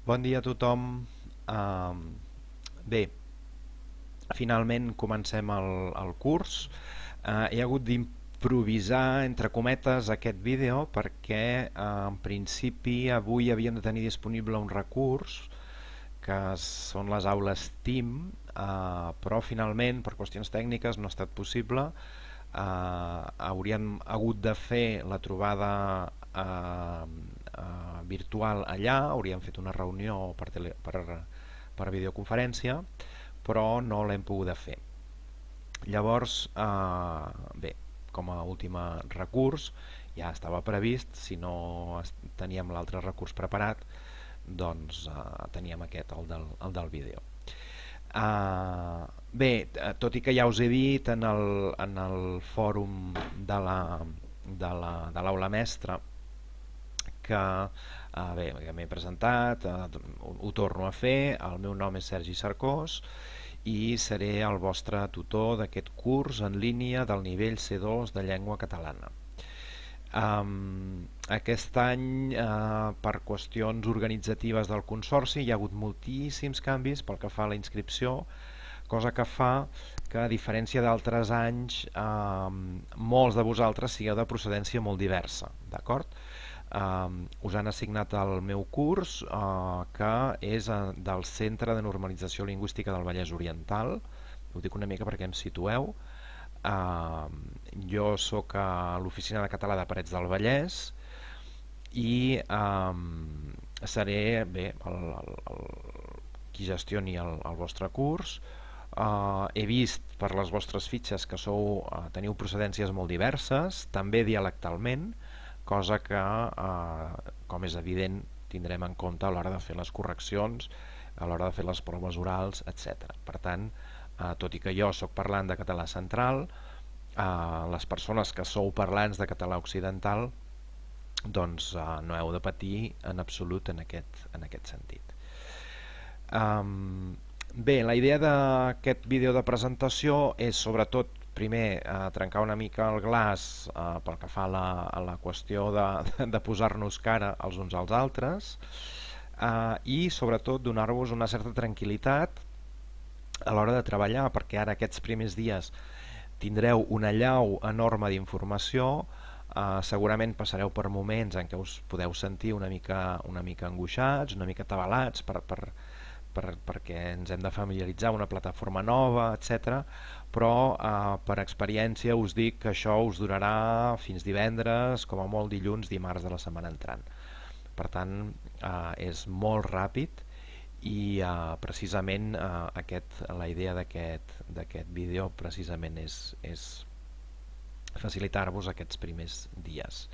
Bon dia a tothom. Bé, finalment comencem el curs. He hagut d'improvisar, entre cometes, aquest vídeo perquè en principi avui havíem de tenir disponible un recurs que són les aules TEAM, però finalment per qüestions tècniques no ha estat possible. Hauríem hagut de fer la trobada virtual allà, hauríem fet una reunió per videoconferència, però no l'hem poguda fer. Llavors, bé, com a últim recurs, ja estava previst, si no teníem l'altre recurs preparat, doncs teníem aquest, el del vídeo. Bé, tot i que ja us he dit en el fòrum de l'aula mestra que bé, que m'he presentat, ho torno a fer. El meu nom és Sergi Cercós i seré el vostre tutor d'aquest curs en línia del nivell C2 de llengua catalana. Aquest any, per qüestions organitzatives del Consorci, hi ha hagut moltíssims canvis pel que fa a la inscripció, cosa que fa que, a diferència d'altres anys, molts de vosaltres sigueu de procedència molt diversa, d'acord? Us han assignat el meu curs, que és del Centre de Normalització Lingüística del Vallès Oriental. Ho dic una mica perquè em situeu. Jo sóc a l'Oficina de Català de Parets del Vallès i seré bé, qui gestioni el vostre curs. He vist per les vostres fitxes que teniu procedències molt diverses, també dialectalment, cosa que, com és evident, tindrem en compte a l'hora de fer les correccions, a l'hora de fer les proves orals, etc. Per tant, tot i que jo sóc parlant de català central, les persones que sou parlants de català occidental doncs no heu de patir en absolut en aquest sentit. Bé, la idea d'aquest vídeo de presentació és sobretot primer trencar una mica el glaç pel que fa a la qüestió de posar-nos cara els uns als altres, i sobretot donar-vos una certa tranquil·litat a l'hora de treballar, perquè ara aquests primers dies tindreu una allau enorme d'informació. Segurament passareu per moments en què us podeu sentir una mica angoixats, una mica atabalats perquè ens hem de familiaritzar amb una plataforma nova, etc. Però per experiència us dic que això us durarà fins divendres, com a molt dilluns, dimarts de la setmana entrant. Per tant, és molt ràpid i precisament la idea d'aquest vídeo precisament és facilitar-vos aquests primers dies.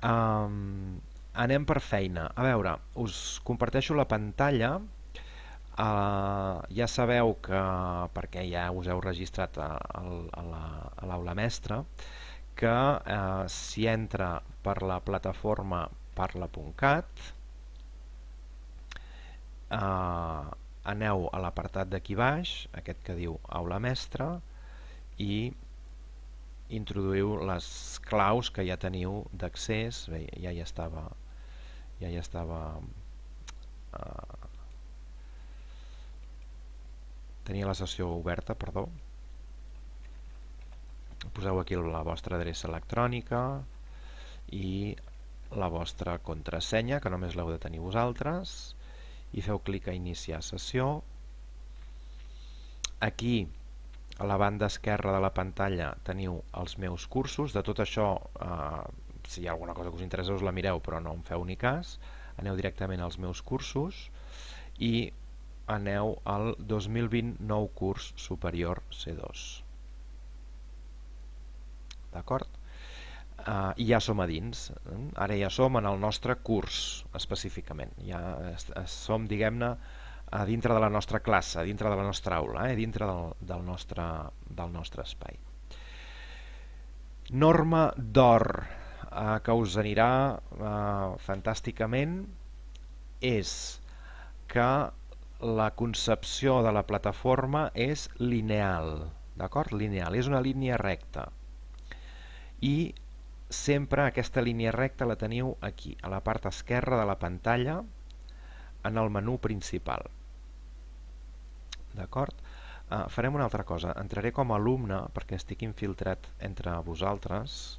Anem per feina. A veure, us comparteixo la pantalla. Ja sabeu que, perquè ja us heu registrat a l'aula mestra, que si entra per la plataforma parla.cat, aneu a l'apartat d'aquí baix, aquest que diu aula mestra, i introduïu les claus que ja teniu d'accés. Bé, ja hi estava tenia la sessió oberta, perdó. Poseu aquí la vostra adreça electrònica i la vostra contrasenya, que només l'heu de tenir vosaltres, i feu clic a iniciar sessió. Aquí a la banda esquerra de la pantalla teniu els meus cursos. De tot això, si hi ha alguna cosa que us interessa us la mireu, però no en feu ni cas. Aneu directament als meus cursos i aneu al 2020 nou curs superior C2. D'acord? I ja som a dins. Ara ja som en el nostre curs específicament. Ja som, diguem-ne, a dintre de la nostra classe, dintre de la nostra aula, dintre del nostre espai. Norma d'or que us anirà fantàsticament és que la concepció de la plataforma és lineal, d'acord? Lineal, és una línia recta. I sempre aquesta línia recta la teniu aquí, a la part esquerra de la pantalla, en el menú principal. D'acord? Farem una altra cosa. Entraré com a alumne perquè estic infiltrat entre vosaltres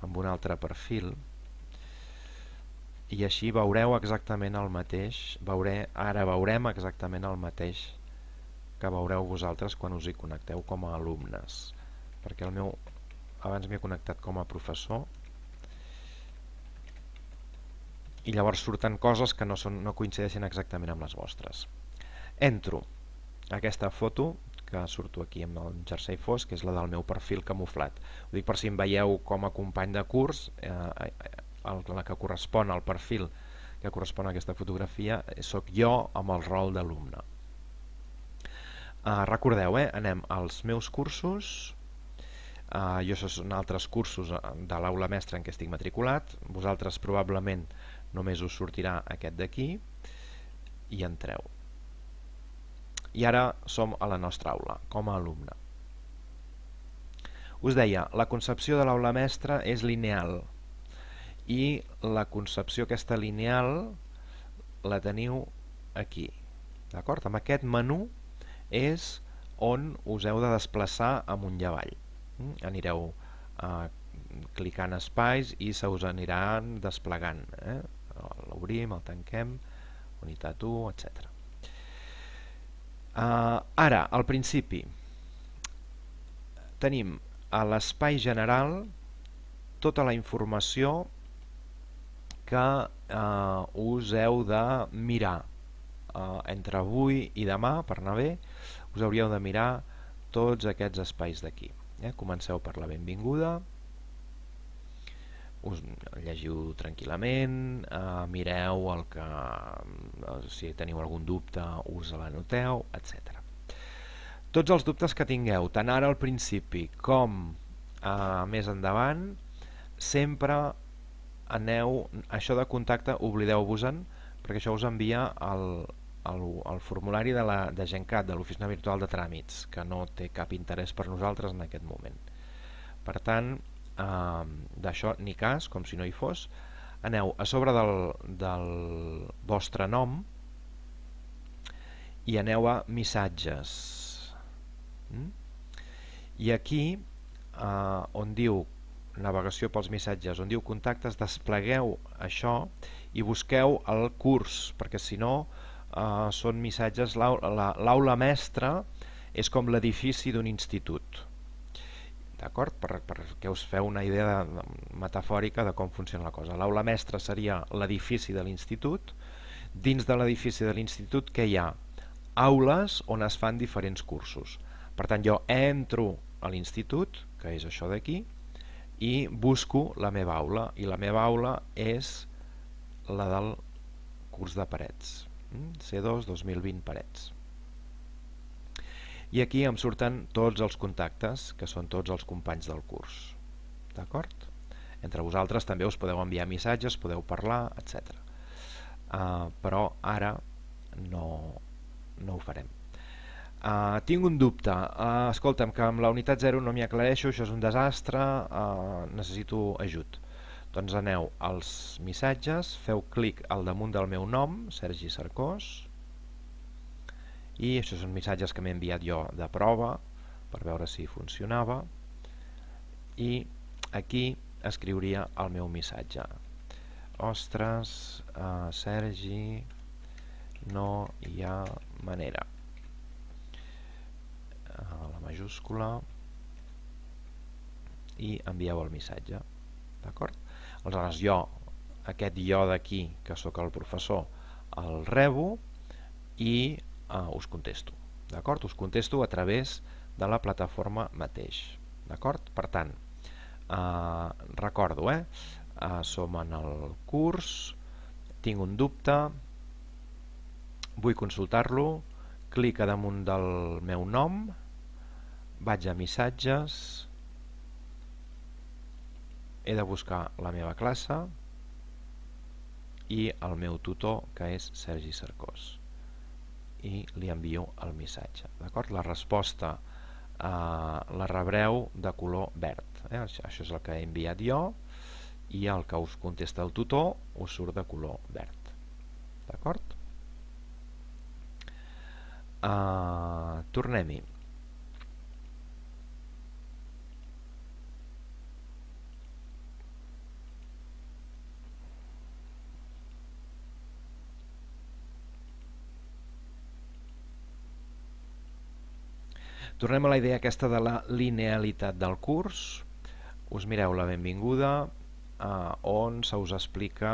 amb un altre perfil i així veureu exactament el mateix. Ara veurem exactament el mateix que veureu vosaltres quan us hi connecteu com a alumnes, perquè abans m'he connectat com a professor i llavors surten coses que no coincideixen exactament amb les vostres. Entro a aquesta foto que surto aquí amb el jersei fosc, que és la del meu perfil camuflat. Ho dic per si em veieu com a company de curs, la que correspon al perfil que correspon a aquesta fotografia sóc jo amb el rol d'alumne. Recordeu, anem als meus cursos. Jo són altres cursos de l'aula mestra en què estic matriculat. Vosaltres probablement només us sortirà aquest d'aquí i entreu. I ara som a la nostra aula com a alumne. Us deia, la concepció de l'aula mestra és lineal i la concepció aquesta lineal la teniu aquí, d'acord? Amb aquest menú és on us heu de desplaçar amunt i avall. Anireu clicant espais i se us aniran desplegant. L'obrim, el tanquem, unitat 1, etc. Ara, al principi, tenim a l'espai general tota la informació que us heu de mirar. Entre avui i demà, per anar bé, us hauríeu de mirar tots aquests espais d'aquí. Comenceu per la benvinguda, us llegiu tranquil·lament, mireu si teniu algun dubte us l'anoteu, etc. Tots els dubtes que tingueu, tant ara al principi com més endavant, sempre aneu, això de contacte oblideu-vos-en, perquè això us envia al formulari de GenCat, de l'Oficina Virtual de Tràmits, que no té cap interès per nosaltres en aquest moment. Per tant, d'això ni cas, com si no hi fos. Aneu a sobre del vostre nom i aneu a missatges. I aquí, on diu navegació pels missatges, on diu contactes, desplegueu això i busqueu el curs, perquè si no són missatges. L'aula mestra és com l'edifici d'un institut, d'acord? Perquè us feu una idea metafòrica de com funciona la cosa. L'aula mestra seria l'edifici de l'institut. Dins de l'edifici de l'institut què hi ha? Aules on es fan diferents cursos. Per tant, jo entro a l'institut, que és això d'aquí, i busco la meva aula, i la meva aula és la del curs de parets, C2 2020 parets. I aquí em surten tots els contactes, que són tots els companys del curs, d'acord? Entre vosaltres també us podeu enviar missatges, podeu parlar, etc. Però ara no ho farem. Tinc un dubte, escolta'm, que amb la unitat 0 no m'hi aclareixo, això és un desastre, necessito ajut. Doncs aneu als missatges, feu clic al damunt del meu nom, Sergi Cercós, i això són missatges que m'he enviat jo de prova per veure si funcionava, i aquí escriuria el meu missatge. Ostres, Sergi, no hi ha manera. La majúscula, i envieu el missatge, d'acord? Aleshores jo, aquest jo d'aquí, que sóc el professor, el rebo i us contesto, d'acord? Us contesto a través de la plataforma mateix, d'acord? Per tant, recordo, som en el curs, tinc un dubte, vull consultar-lo, clic a damunt del meu nom, vaig a missatges, he de buscar la meva classe i el meu tutor, que és Sergi Cercós, i li envio el missatge, d'acord? La resposta la rebreu de color verd, això és el que he enviat jo, i el que us contesta el tutor us surt de color verd, d'acord? Tornem-hi. Tornem a la idea aquesta de la linealitat del curs. Us mireu la benvinguda, on se us explica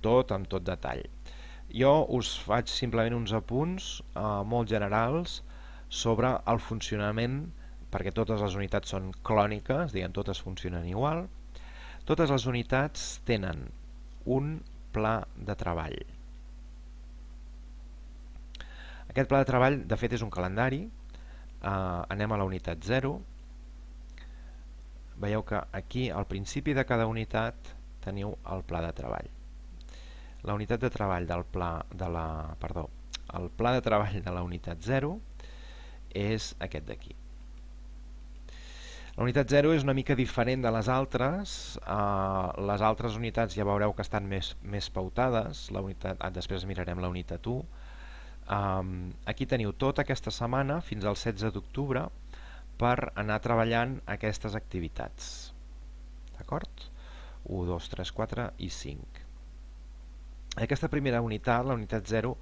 tot amb tot detall. Jo us faig simplement uns apunts molt generals sobre el funcionament, perquè totes les unitats són clòniques, diguem, totes funcionen igual. Totes les unitats tenen un pla de treball. Aquest pla de treball, de fet, és un calendari. Anem a la unitat 0. Veieu que aquí, al principi de cada unitat, teniu el pla de treball. La unitat de treball del pla de la... Perdó, el pla de treball de la unitat 0 és aquest d'aquí. La unitat 0 és una mica diferent de les altres. Les altres unitats ja veureu que estan més pautades. Després mirarem la unitat 1. Aquí teniu tota aquesta setmana fins al 16 d'octubre per anar treballant aquestes activitats. D'acord? 1, 2, 3, 4 i 5. Aquesta primera unitat, la unitat 0,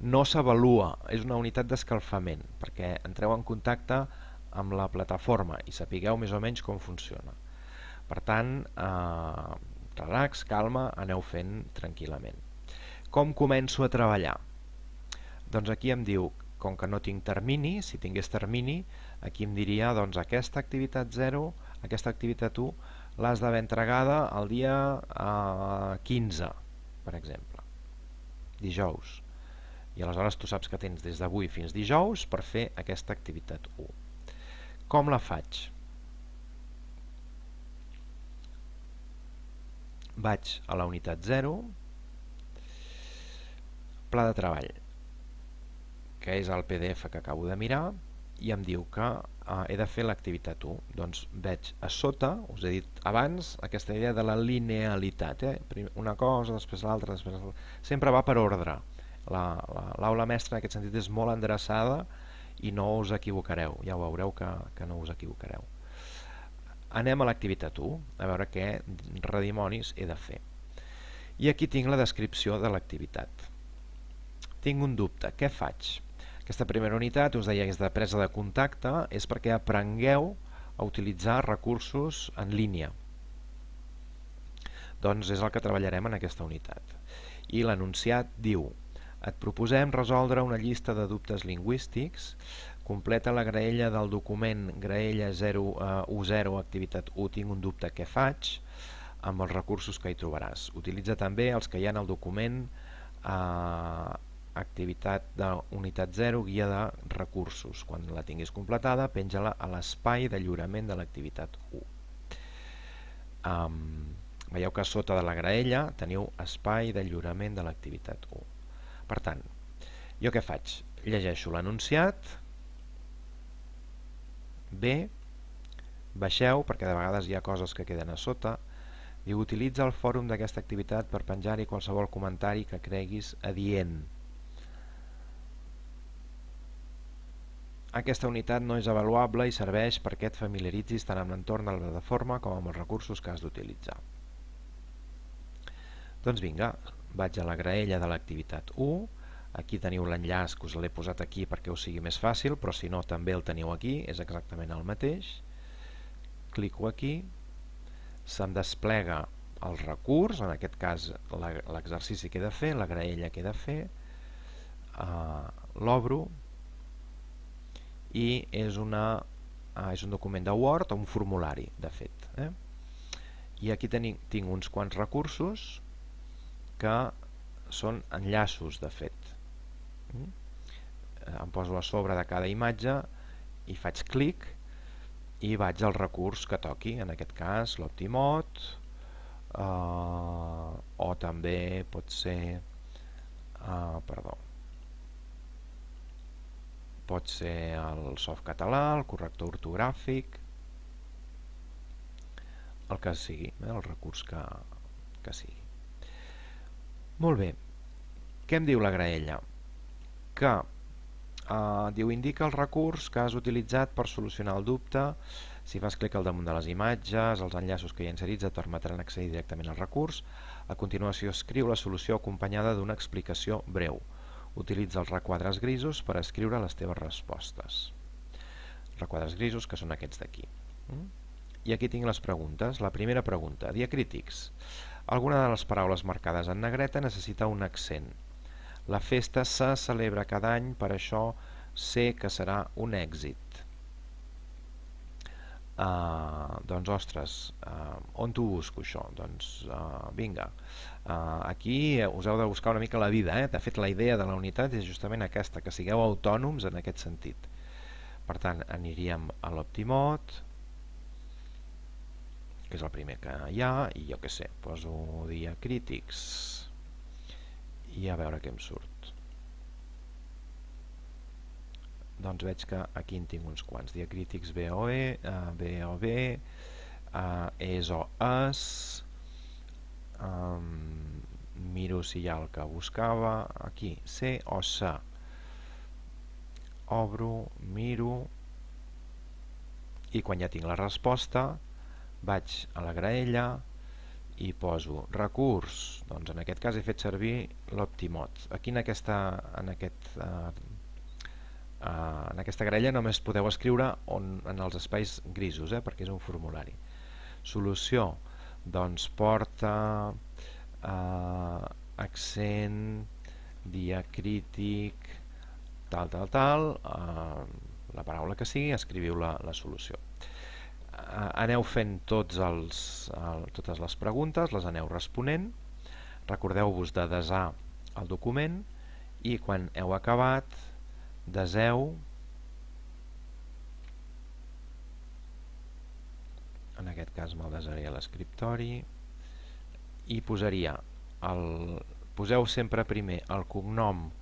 no s'avalua, és una unitat d'escalfament, perquè entreu en contacte amb la plataforma i sapigueu més o menys com funciona. Per tant, relax, calma, aneu fent tranquil·lament. Com començo a treballar? Doncs aquí em diu, com que no tinc termini, si tingués termini, aquí em diria, doncs aquesta activitat 0, aquesta activitat 1, l'has d'haver entregada el dia 15, per exemple, dijous. I aleshores tu saps que tens des d'avui fins dijous per fer aquesta activitat 1. Com la faig? Vaig a la unitat 0, pla de treball, que és el PDF que acabo de mirar, i em diu que he de fer l'activitat 1. Doncs veig a sota, us he dit abans, aquesta idea de la linealitat. Una cosa, després l'altra, després l'altra. Sempre va per ordre. L'aula mestra en aquest sentit és molt endreçada i no us equivocareu. Ja ho veureu que no us equivocareu. Anem a l'activitat 1, a veure què redimonis he de fer. I aquí tinc la descripció de l'activitat. Tinc un dubte, què faig? Aquesta primera unitat, us deia que és de presa de contacte, és perquè aprengueu a utilitzar recursos en línia. Doncs és el que treballarem en aquesta unitat. I l'enunciat diu: et proposem resoldre una llista de dubtes lingüístics, completa la graella del document graella 010 activitat 1, tinc un dubte, què faig? Amb els recursos que hi trobaràs. Utilitza també els que hi ha en el document activitat de unitat 0, guia de recursos. Quan la tinguis completada, penja-la a l'espai de lliurament de l'activitat 1. Veieu que sota de la graella teniu espai de lliurament de l'activitat 1. Per tant, jo què faig? Llegeixo l'enunciat, bé, baixeu, perquè de vegades hi ha coses que queden a sota, diu: utilitza el fòrum d'aquesta activitat per penjar-hi qualsevol comentari que creguis adient. Aquesta unitat no és avaluable i serveix perquè et familiaritzis tant amb l'entorn de la plataforma com amb els recursos que has d'utilitzar. Doncs vinga, vaig a la graella de l'activitat 1, aquí teniu l'enllaç que us l'he posat aquí perquè us sigui més fàcil, però si no també el teniu aquí, és exactament el mateix. Clico aquí, se'm desplega el recurs, en aquest cas l'exercici que he de fer, la graella que he de fer, l'obro, i és un document de Word o un formulari, de fet. I aquí tinc uns quants recursos que són enllaços, de fet. Em poso a sobre de cada imatge i faig clic i vaig al recurs que toqui, en aquest cas l'Optimot, o també pot ser pot ser el Softcatalà, el corrector ortogràfic, el que sigui, el recurs que sigui. Molt bé, què em diu la graella? Que Diu, indica el recurs que has utilitzat per solucionar el dubte. Si fas clic al damunt de les imatges, els enllaços que hi ha inserits et permetran accedir directament al recurs. A continuació escriu la solució acompanyada d'una explicació breu. Utilitza els requadres grisos per escriure les teves respostes. Requadres grisos que són aquests d'aquí. I aquí tinc les preguntes. La primera pregunta, diacrítics. Alguna de les paraules marcades en negreta necessita un accent. La festa se celebra cada any, per això sé que serà un èxit. Doncs, ostres, on t'ho busco això? Doncs, vinga, aquí us heu de buscar una mica la vida, De fet, la idea de la unitat és justament aquesta, que sigueu autònoms en aquest sentit. Per tant, aniríem a l'Optimot, que és el primer que hi ha, i jo què sé, poso diacrítics, i a veure què em surt. Doncs veig que aquí en tinc uns quants. Diacrítics BOE, BOB, ES o ES, miro si hi ha el que buscava, aquí, C o S. Obro, miro, i quan ja tinc la resposta, vaig a la graella i poso recurs. Doncs en aquest cas he fet servir l'Optimot. Aquí en aquesta graella només podeu escriure en els espais grisos, perquè és un formulari. Solució, doncs porta, accent, diacrític, tal, la paraula que sigui, escriviu la solució. Aneu fent totes les preguntes, les aneu responent, recordeu-vos de desar el document i quan heu acabat deseu, en aquest cas me'l desaré a l'escriptori, i poseu sempre primer el cognom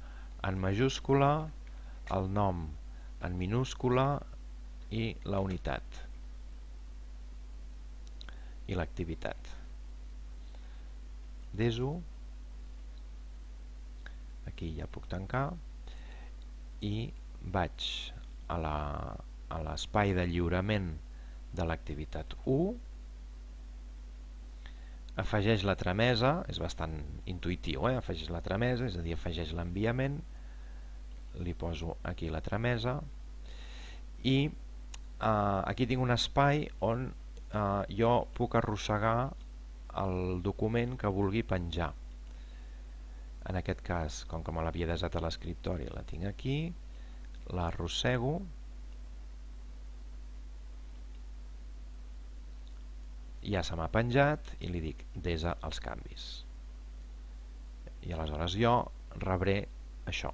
en majúscula, el nom en minúscula i la unitat i l'activitat. Deso, aquí ja puc tancar, i vaig a l'espai de lliurament de l'activitat 1, afegeix la tramesa, és bastant intuïtiu, afegeix la tramesa, és a dir, afegeix l'enviament, li poso aquí la tramesa, i aquí tinc un espai on jo puc arrossegar el document que vulgui penjar. En aquest cas, com que me l'havia desat a l'escriptori, la tinc aquí, l'arrossego, ja se m'ha penjat i li dic desa els canvis. I aleshores jo rebré això,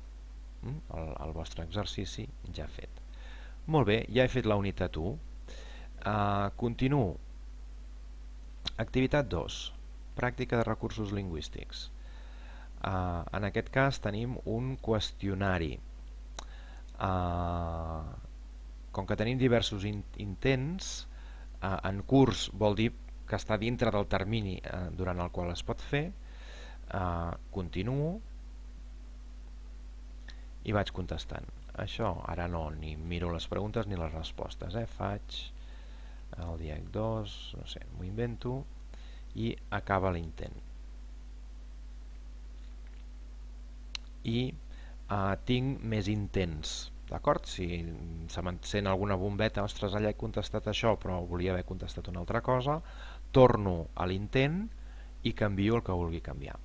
el vostre exercici ja fet. Molt bé, ja he fet la unitat 1. Continuo. Activitat 2. Pràctica de recursos lingüístics. En aquest cas tenim un qüestionari. Com que tenim diversos intents, en curs vol dir que està dintre del termini durant el qual es pot fer, continuo i vaig contestant. Això ara no, ni miro les preguntes ni les respostes. Faig el diac 2, no sé, m'ho invento, i acaba l'intent. I tinc més intents, d'acord? Si se m'encén alguna bombeta, ostres, allà he contestat això però volia haver contestat una altra cosa, torno a l'intent i canvio el que vulgui canviar.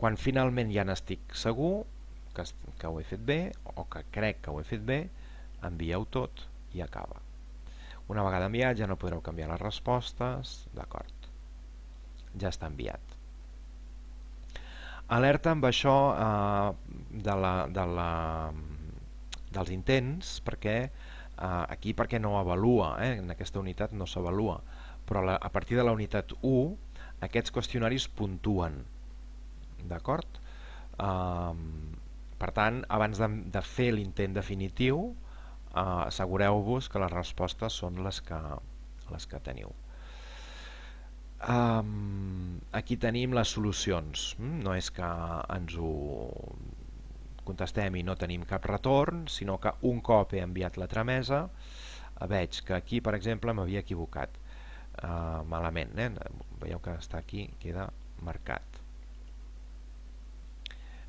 Quan finalment ja n'estic segur que ho he fet bé o que crec que ho he fet bé, envieu tot i acaba. Una vegada enviat ja no podreu canviar les respostes, d'acord, ja està enviat. Alerta amb això dels intents, perquè aquí perquè no avalua, en aquesta unitat no s'avalua, però a partir de la unitat 1 aquests qüestionaris puntuen, d'acord? Per tant, abans de fer l'intent definitiu, assegureu-vos que les respostes són les que teniu. Aquí tenim les solucions. No és que ens ho contestem i no tenim cap retorn, sinó que un cop he enviat la tramesa veig que aquí, per exemple, m'havia equivocat malament, veieu que està aquí, queda marcat.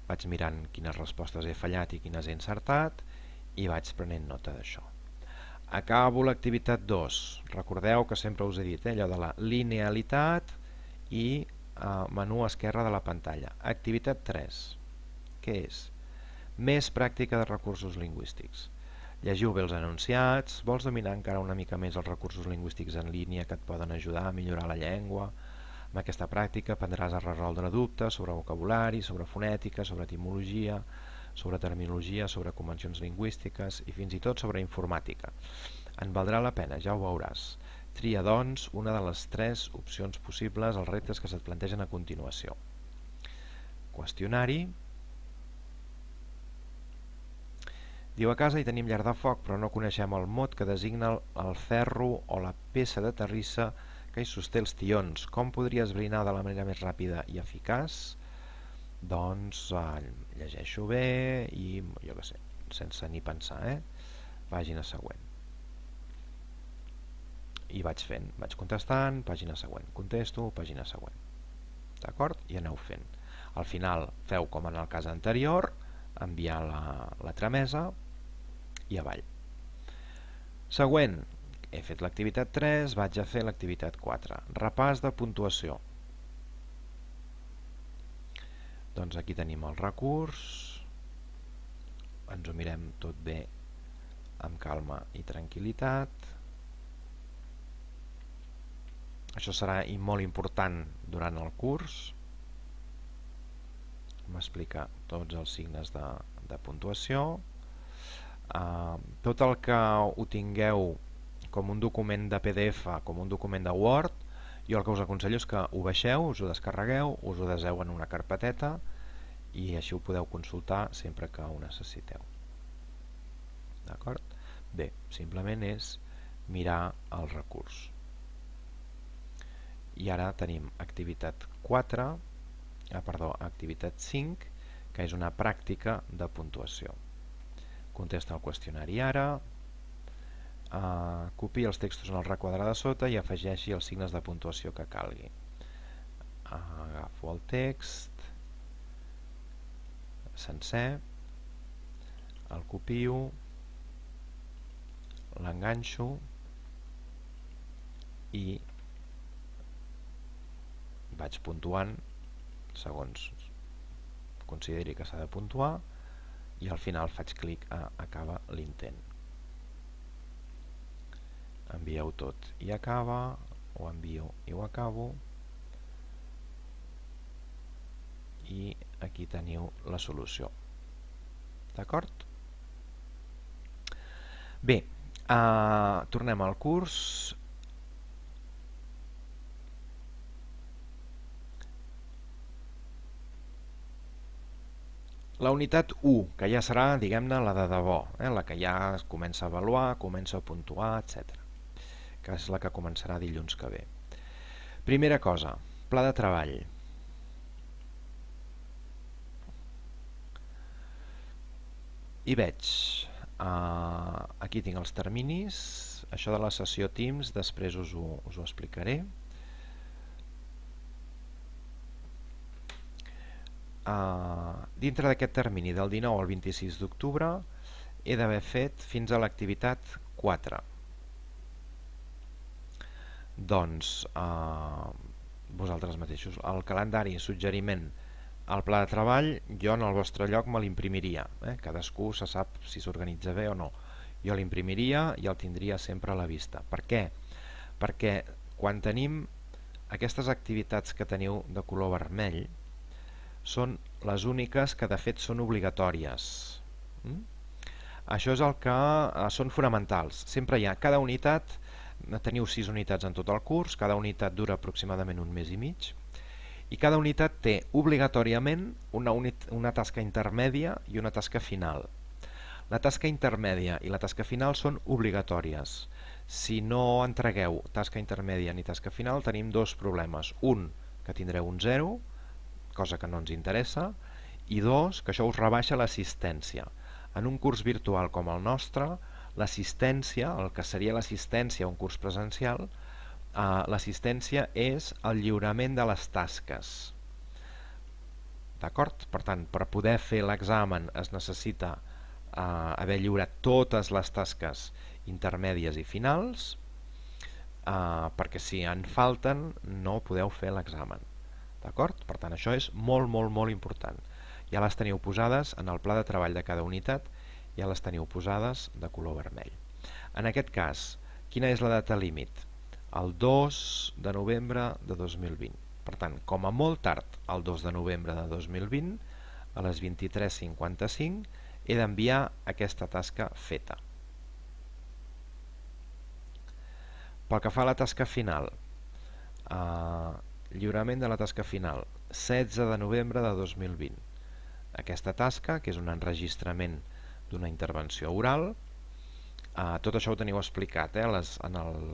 Vaig mirant quines respostes he fallat i quines he encertat i vaig prenent nota d'això. Acabo l'activitat 2. Recordeu que sempre us he dit allò de la linealitat i menú esquerre de la pantalla. Activitat 3. Què és? Més pràctica de recursos lingüístics. Llegiu bé els enunciats, vols dominar encara una mica més els recursos lingüístics en línia que et poden ajudar a millorar la llengua. Amb aquesta pràctica aprendràs a resoldre dubtes sobre vocabulari, sobre fonètica, sobre etimologia, sobre terminologia, sobre convencions lingüístiques i fins i tot sobre informàtica. En valdrà la pena, ja ho veuràs. Tria, doncs, una de les 3 opcions possibles als reptes que se't plantegen a continuació. Qüestionari. Diu: a casa hi tenim llar de foc, però no coneixem el mot que designa el ferro o la peça de terrissa que hi sosté els tions. Com podries esbrinar de la manera més ràpida i eficaç? Doncs llegeixo bé i, jo què sé, sense ni pensar, pàgina següent. I vaig fent, vaig contestant, pàgina següent, contesto, pàgina següent. D'acord? I aneu fent. Al final feu com en el cas anterior, enviar la tramesa i avall. Següent, he fet l'activitat 3, vaig a fer l'activitat 4. Repàs de puntuació. Doncs aquí tenim el recurs, ens ho mirem tot bé amb calma i tranquil·litat. Això serà molt important durant el curs, m'explica tots els signes de puntuació. Tot el que ho tingueu com un document de PDF, com un document de Word, jo el que us aconsello és que ho baixeu, us ho descarregueu, us ho deseu en una carpeteta i així ho podeu consultar sempre que ho necessiteu. D'acord? Bé, simplement és mirar el recurs. I ara tenim activitat 4, activitat 5, que és una pràctica de puntuació. Contesta el qüestionari ara, copia els textos en el requadre de sota i afegeixi els signes de puntuació que calgui. Agafo el text sencer, el copio, l'enganxo i vaig puntuant segons consideri que s'ha de puntuar i al final faig clic a acabar l'intent. Envieu tot i acaba, ho envio i ho acabo i aquí teniu la solució. D'acord? Bé, tornem al curs. La unitat 1, que ja serà, diguem-ne, la de debò, la que ja es comença a avaluar, comença a puntuar, etc. Que és la que començarà dilluns que ve. Primera cosa, pla de treball. I veig, aquí tinc els terminis, això de la sessió Teams, després us ho explicaré. Dintre d'aquest termini del 19 al 26 d'octubre he d'haver fet fins a l'activitat 4. Doncs vosaltres mateixos, el calendari, suggeriment, el pla de treball, jo en el vostre lloc me l'imprimiria, cadascú se sap si s'organitza bé o no. Jo l'imprimiria i el tindria sempre a la vista. Per què? Perquè quan tenim aquestes activitats que teniu de color vermell són les úniques que de fet són obligatòries. Això és el que són fonamentals. Sempre hi ha, cada unitat, teniu 6 unitats en tot el curs, cada unitat dura aproximadament un mes i mig, i cada unitat té obligatòriament una tasca intermèdia i una tasca final. La tasca intermèdia i la tasca final són obligatòries. Si no entregueu tasca intermèdia ni tasca final, tenim dos problemes. Un, que tindreu un 0, cosa que no ens interessa, I dos, que això us rebaixa l'assistència. En un curs virtual com el nostre, l'assistència, el que seria l'assistència a un curs presencial, l'assistència és el lliurament de les tasques. D'acord? Per tant, per poder fer l'examen es necessita haver lliurat totes les tasques intermèdies i finals, perquè si en falten no podeu fer l'examen. D'acord? Per tant, això és molt, molt, molt important. Ja les teniu posades en el pla de treball de cada unitat, ja les teniu posades de color vermell. En aquest cas, quina és la data límit? El 2 de novembre de 2020. Per tant, com a molt tard, el 2 de novembre de 2020, a les 23:55, he d'enviar aquesta tasca feta. Pel que fa a la tasca final, lliurament de la tasca final, 16 de novembre de 2020. Aquesta tasca, que és un enregistrament d'una intervenció oral, tot això ho teniu explicat en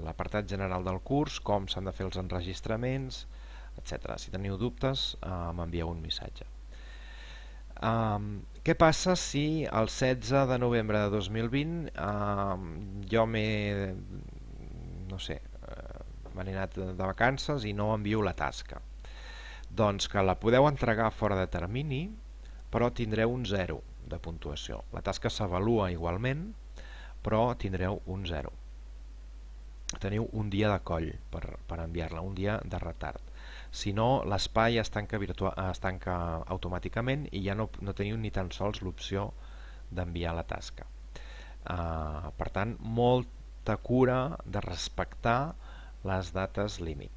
l'apartat general del curs, com s'han de fer els enregistraments, etc. Si teniu dubtes, m'envieu un missatge. Què passa si el 16 de novembre de 2020 jo m'he anat de vacances i no envio la tasca? Doncs que la podeu entregar fora de termini, però tindreu un 0 de puntuació. La tasca s'avalua igualment, però tindreu un 0. Teniu un dia de coll per enviar-la, un dia de retard. Si no, l'espai es tanca automàticament i ja no teniu ni tan sols l'opció d'enviar la tasca. Per tant, molta cura de respectar les dates límit.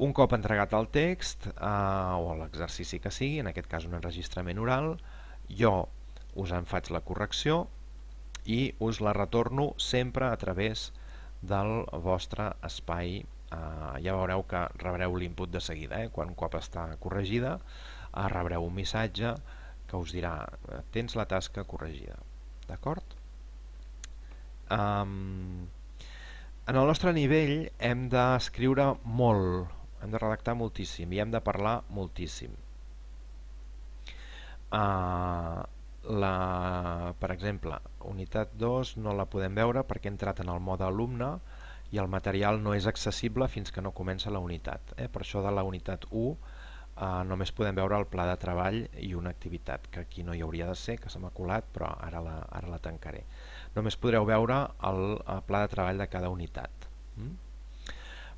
Un cop entregat el text o l'exercici que sigui, en aquest cas un enregistrament oral, jo us en faig la correcció i us la retorno sempre a través del vostre espai. Ja veureu que rebreu l'input de seguida, quan un cop està corregida rebreu un missatge que us dirà tens la tasca corregida. D'acord? En el nostre nivell hem d'escriure molt, hem de redactar moltíssim i hem de parlar moltíssim. Per exemple, unitat 2 no la podem veure perquè he entrat en el mode alumne i el material no és accessible fins que no comença la unitat. Per això de la unitat 1 només podem veure el pla de treball i una activitat, que aquí no hi hauria de ser, que se m'ha colat, però ara la tancaré. Només podreu veure el pla de treball de cada unitat.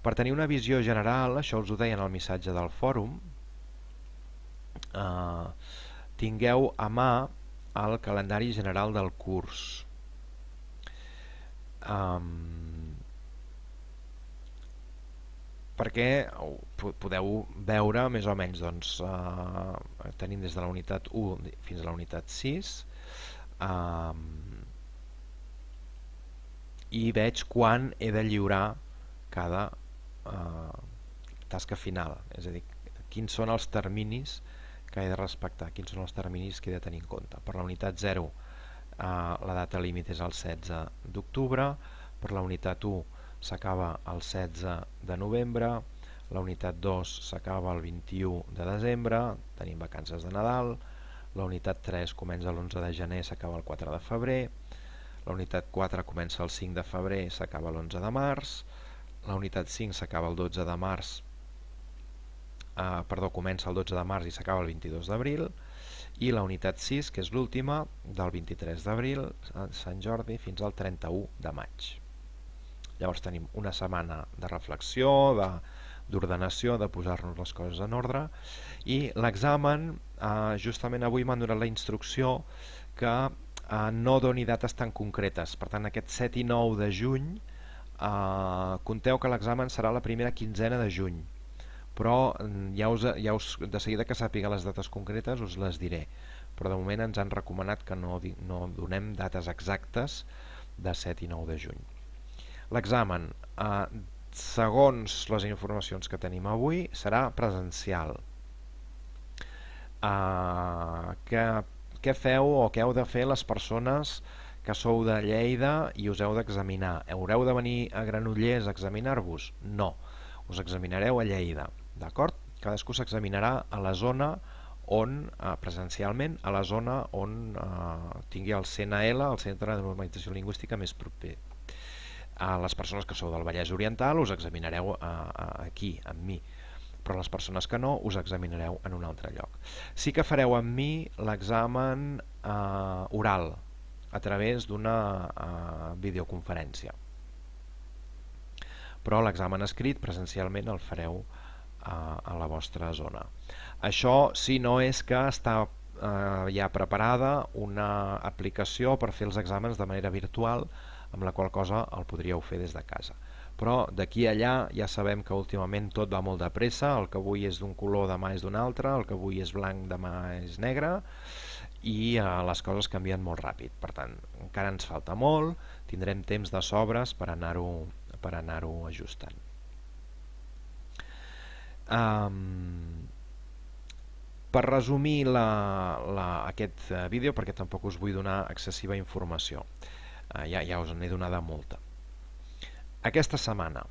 Per tenir una visió general, això us ho deia en el missatge del fòrum, tingueu a mà el calendari general del curs. Perquè podeu veure més o menys, tenim des de la unitat 1 fins a la unitat 6, i veig quan he de lliurar cada tasca final, és a dir, quins són els terminis que he de respectar, quins són els terminis que he de tenir en compte. Per la unitat 0 la data límit és el 16 d'octubre, per la unitat 1 s'acaba el 16 de novembre, la unitat 2 s'acaba el 21 de desembre, tenim vacances de Nadal, la unitat 3 comença l'11 de gener, s'acaba el 4 de febrer, la unitat 4 comença el 5 de febrer, s'acaba l'11 de març, la unitat 5 s'acaba el 12 de març, comença el 12 de març i s'acaba el 22 d'abril, i la unitat 6, que és l'última, del 23 d'abril, Sant Jordi, fins al 31 de maig. Llavors tenim una setmana de reflexió, d'ordenació, de posar-nos les coses en ordre, i l'examen, justament avui m'han donat la instrucció que no doni dates tan concretes. Per tant, aquest 7 i 9 de juny, compteu que l'examen serà la primera quinzena de juny, però de seguida que sàpiga les dates concretes us les diré, però de moment ens han recomanat que no donem dates exactes de 7 i 9 de juny. L'examen, segons les informacions que tenim avui, serà presencial. Què feu o què heu de fer les persones que sou de Lleida i us heu d'examinar? Haureu de venir a Granollers a examinar-vos? No, us examinareu a Lleida, d'acord? Cadascú s'examinarà a la zona on presencialment a la zona on tingui el CNL, el Centre de Normalització Lingüística més proper. A les persones que sou del Vallès Oriental us examinareu aquí, amb mi, però les persones que no us examinareu en un altre lloc. Sí que fareu amb mi l'examen oral a través d'una videoconferència, però l'examen escrit presencialment el fareu a la vostra zona. Això si no és que està ja preparada una aplicació per fer els exàmens de manera virtual, amb la qual cosa el podríeu fer des de casa. Però d'aquí a allà ja sabem que últimament tot va molt de pressa, el que avui és d'un color demà és d'un altre, el que avui és blanc demà és negre, i les coses canvien molt ràpid. Per tant, encara ens falta molt, tindrem temps de sobres per anar-ho ajustant. Per resumir aquest vídeo, perquè tampoc us vull donar excessiva informació, ja us n'he donada molta. Aquesta setmana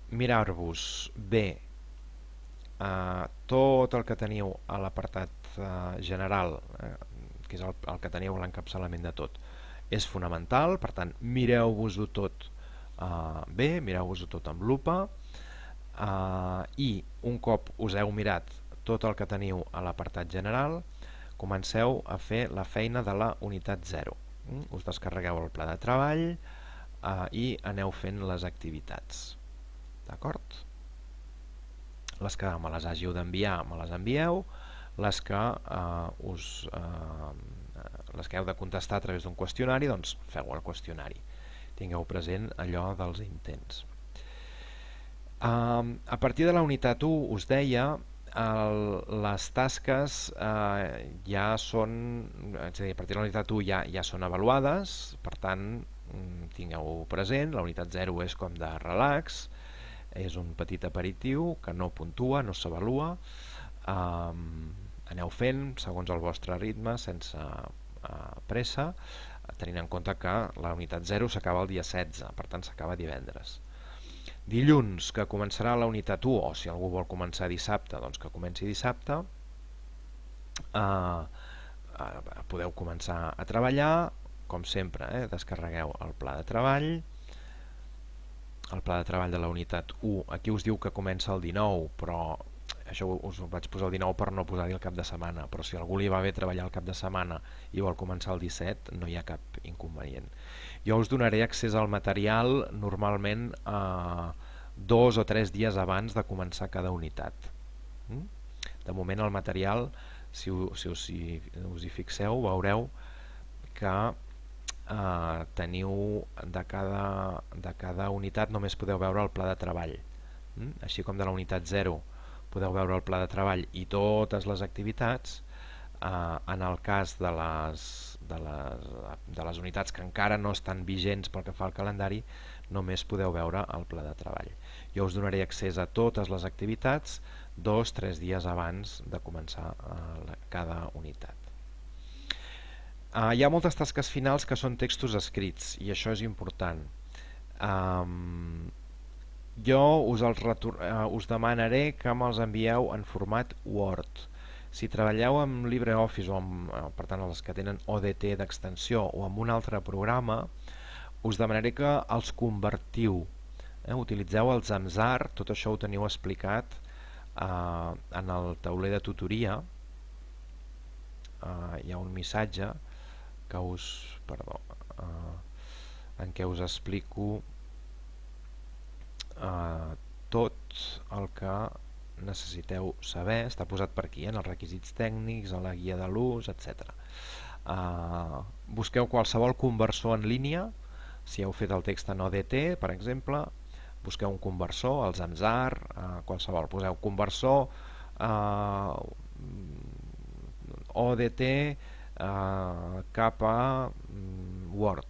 mirar-vos bé tot el que teniu a l'apartat general, que és el que teniu l'encapçalament de tot, és fonamental. Per tant, mireu-vos-ho tot bé, mireu-vos-ho tot amb lupa, i un cop us heu mirat tot el que teniu a l'apartat general, comenceu a fer la feina de la unitat 0. Us descarregueu el pla de treball i aneu fent les activitats. D'acord? Les que me les hàgiu d'enviar, me les envieu. Les que heu de contestar a través d'un qüestionari, doncs feu el qüestionari. Tingueu present allò dels intents. A partir de la unitat 1 us deia, les tasques ja són, és a dir, a partir de la unitat 1 ja són avaluades, per tant tingueu present, la unitat 0 és com de relax, és un petit aperitiu que no puntua, no s'avalua. Aneu fent segons el vostre ritme, sense pressa, tenint en compte que la unitat 0 s'acaba el dia 16, per tant s'acaba divendres. Dilluns, que començarà la unitat 1, o si algú vol començar dissabte, doncs que comenci dissabte, podeu començar a treballar, com sempre, descarregueu el pla de treball. El pla de treball de la unitat 1, aquí us diu que comença el 19, però això us ho vaig posar el 19 per no posar-hi el cap de setmana, però si algú li va bé treballar el cap de setmana i vol començar el 17, no hi ha cap inconvenient. Jo us donaré accés al material normalment 2 o 3 dies abans de començar cada unitat. De moment el material, si us hi fixeu, veureu que teniu de cada unitat només podeu veure el pla de treball. Així com de la unitat 0 podeu veure el pla de treball i totes les activitats, en el cas de les unitats que encara no estan vigents pel que fa al calendari, només podeu veure el pla de treball. Jo us donaré accés a totes les activitats 2 o 3 dies abans de començar cada unitat. Hi ha moltes tasques finals que són textos escrits i això és important. Jo us demanaré que me'ls envieu en format Word. Si treballeu amb LibreOffice, per tant els que tenen ODT d'extensió, o amb un altre programa, us demanaré que els convertiu. Utilitzeu el Zamzar, tot això ho teniu explicat en el tauler de tutoria. Hi ha un missatge en què us explico tot el que necessiteu saber. Està posat per aquí, en els requisits tècnics, a la guia de l'ús, etc. Busqueu qualsevol conversor en línia. Si heu fet el text en ODT, per exemple, busqueu un conversor, el Zamzar, qualsevol. Poseu conversor ODT cap a Word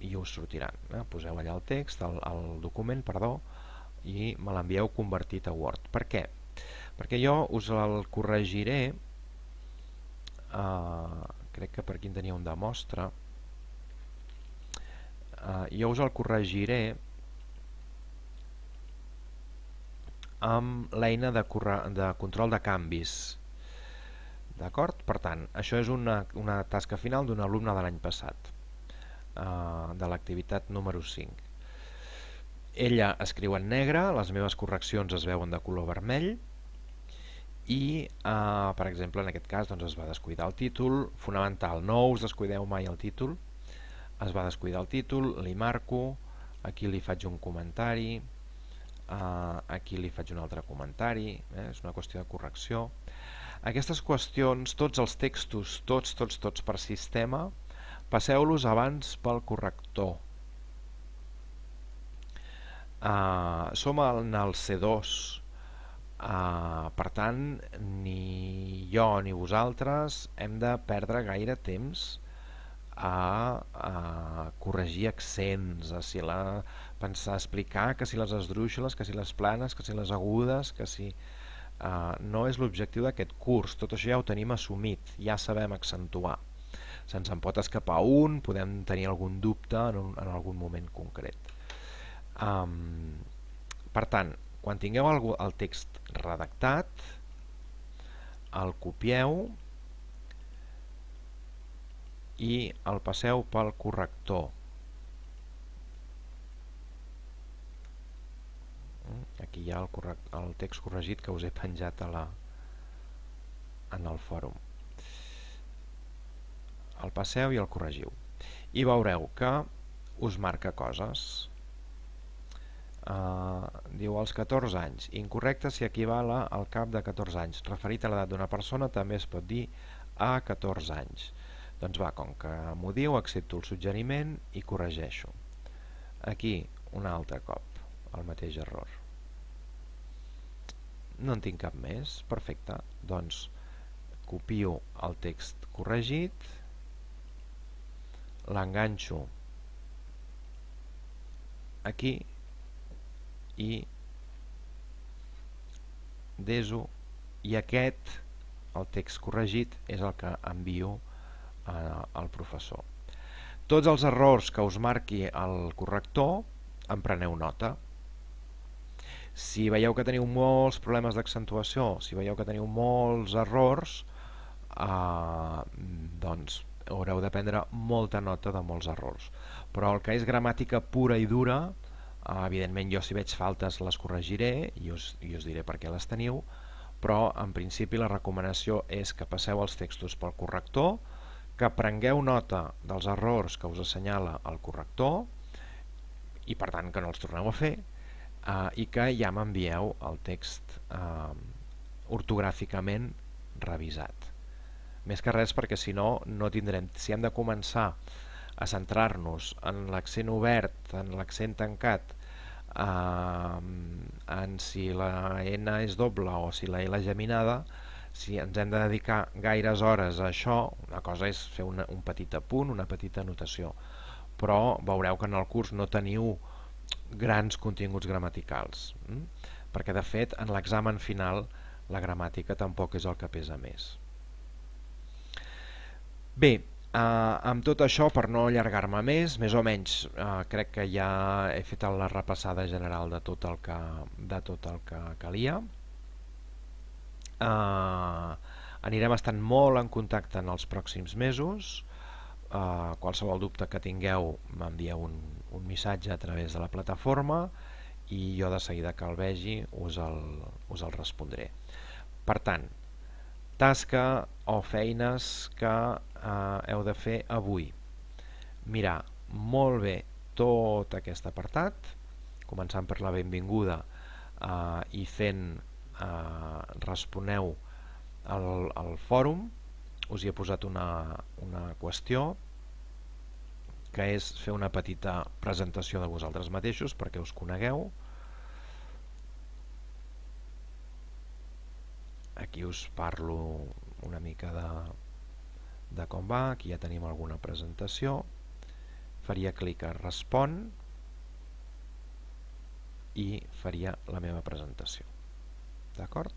i us sortiran. Poseu allà el text, el document, perdó, i me l'envieu convertit a Word. Per què? Perquè jo us el corregiré, crec que per aquí en tenia un de mostra, jo us el corregiré amb l'eina de control de canvis. D'acord? Per tant, això és una tasca final d'un alumne de l'any passat, de l'activitat número 5. Ella escriu en negre, les meves correccions es veuen de color vermell i, per exemple, en aquest cas es va descuidar el títol, fonamental, no us descuideu mai el títol, es va descuidar el títol, li marco, aquí li faig un comentari, aquí li faig un altre comentari, és una qüestió de correcció. Aquestes qüestions, tots els textos, tots per sistema, passeu-los abans pel corrector. Som en el C2, per tant, ni jo ni vosaltres hem de perdre gaire temps a corregir accents, a explicar que si les esdrúixoles, que si les planes, que si les agudes, que si... no és l'objectiu d'aquest curs, tot això ja ho tenim assumit, ja sabem accentuar. Se'ns en pot escapar un, podem tenir algun dubte en algun moment concret. Per tant, quan tingueu el text redactat, el copieu i el passeu pel corrector. Aquí hi ha el text corregit que us he penjat en el fòrum. El passeu i el corregiu. I veureu que us marca coses. Diu als 14 anys. Incorrecte si equival al cap de 14 anys. Referit a l'edat d'una persona també es pot dir a 14 anys. Doncs va, com que m'ho diu, accepto el suggeriment i corregeixo. Aquí, un altre cop, el mateix error. No en tinc cap més, perfecte. Doncs copio el text corregit, l'enganxo aquí i deso, i aquest, el text corregit, és el que envio al professor. Tots els errors que us marqui el corrector en preneu nota. Si veieu que teniu molts problemes d'accentuació, si veieu que teniu molts errors, doncs haureu de prendre molta nota de molts errors. Però el que és gramàtica pura i dura, evidentment jo si veig faltes les corregiré i us diré per què les teniu, però en principi la recomanació és que passeu els textos pel corrector, que prengueu nota dels errors que us assenyala el corrector i per tant que no els torneu a fer, i que ja m'envieu el text ortogràficament revisat. Més que res perquè si no, no tindrem... Si hem de començar a centrar-nos en l'accent obert, en l'accent tancat, en si la N és doble o si la L és geminada, si ens hem de dedicar gaires hores a això, una cosa és fer un petit apunt, una petita anotació, però veureu que en el curs no teniu grans continguts gramaticals, perquè de fet en l'examen final la gramàtica tampoc és el que pesa més. Bé, amb tot això, per no allargar-me més o menys crec que ja he fet la repassada general de tot el que calia. Anirem estant molt en contacte en els pròxims mesos. Qualsevol dubte que tingueu m'envieu un missatge a través de la plataforma i jo de seguida que el vegi us el respondré. Per tant, tasca o feines que heu de fer avui. Mirar molt bé tot aquest apartat, començant per la benvinguda i fent responeu al fòrum. Us hi he posat una qüestió que és fer una petita presentació de vosaltres mateixos perquè us conegueu. Aquí us parlo una mica de com va. Aquí ja tenim alguna presentació. Faria clic a respon i faria la meva presentació. D'acord?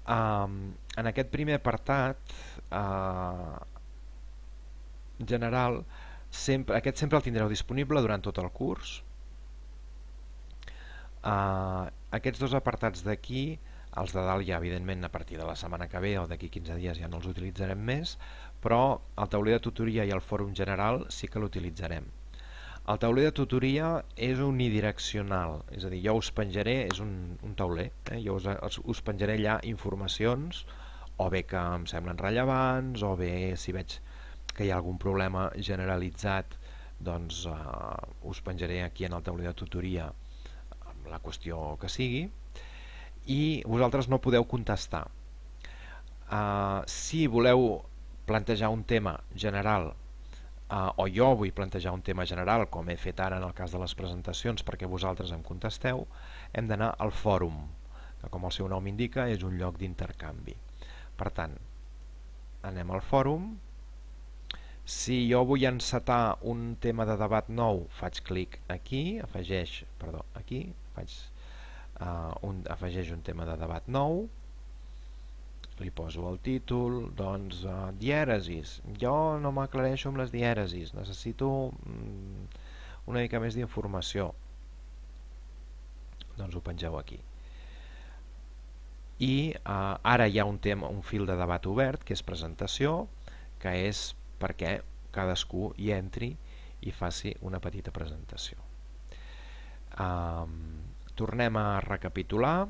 En aquest primer apartat general, aquest sempre el tindreu disponible durant tot el curs. Aquests dos apartats d'aquí, els de dalt ja evidentment a partir de la setmana que ve o d'aquí 15 dies ja no els utilitzarem més, però el tauler de tutoria i el fòrum general sí que l'utilitzarem. El tauler de tutoria és unidireccional, és a dir, jo us penjaré, és un tauler, jo us penjaré allà informacions, o bé que em semblen rellevants, o bé si veig que hi ha algun problema generalitzat, doncs us penjaré aquí en el tauler de tutoria la qüestió que sigui, i vosaltres no podeu contestar. Si voleu plantejar un tema general, o jo vull plantejar un tema general, com he fet ara en el cas de les presentacions perquè vosaltres em contesteu, hem d'anar al fòrum, que com el seu nom indica és un lloc d'intercanvi. Per tant, anem al fòrum. Si jo vull encetar un tema de debat nou, faig clic aquí, afegeix un tema de debat nou, li poso el títol, doncs dièresis. Jo no m'aclareixo amb les dièresis, necessito una mica més d'informació. Doncs ho pengeu aquí. I ara hi ha un fil de debat obert, que és presentació, que és perquè cadascú hi entri i faci una petita presentació. Tornem a recapitular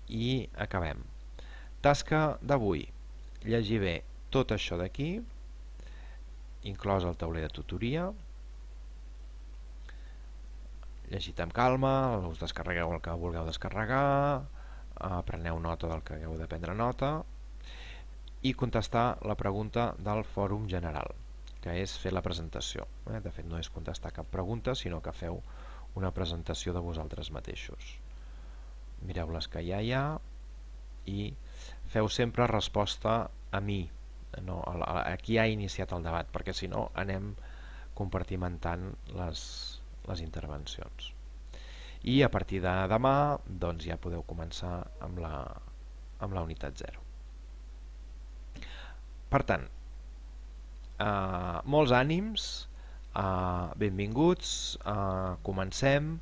i acabem. Tasca d'avui: llegir bé tot això d'aquí, inclòs el tauler de tutoria, llegit amb calma, us descarregueu el que vulgueu descarregar, preneu nota del que hagueu de prendre nota, i contestar la pregunta del fòrum general, que és fer la presentació. De fet, no és contestar cap pregunta, sinó que feu una presentació de vosaltres mateixos. Mireu les que ja hi ha i feu sempre resposta a mi, no, a qui ha iniciat el debat, perquè si no anem compartimentant les intervencions. I a partir de demà doncs ja podeu començar amb la unitat 0. Per tant, molts ànims, benvinguts, comencem,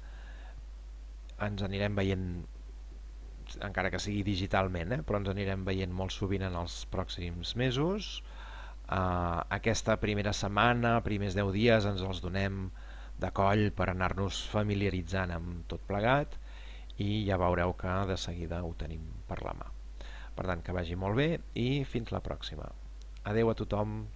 ens anirem veient, encara que sigui digitalment, però ens anirem veient molt sovint en els pròxims mesos. Aquesta primera setmana, primers 10 dies, ens els donem de coll per anar-nos familiaritzant amb tot plegat i ja veureu que de seguida ho tenim per la mà. Per tant, que vagi molt bé i fins la pròxima. Adeu a tothom.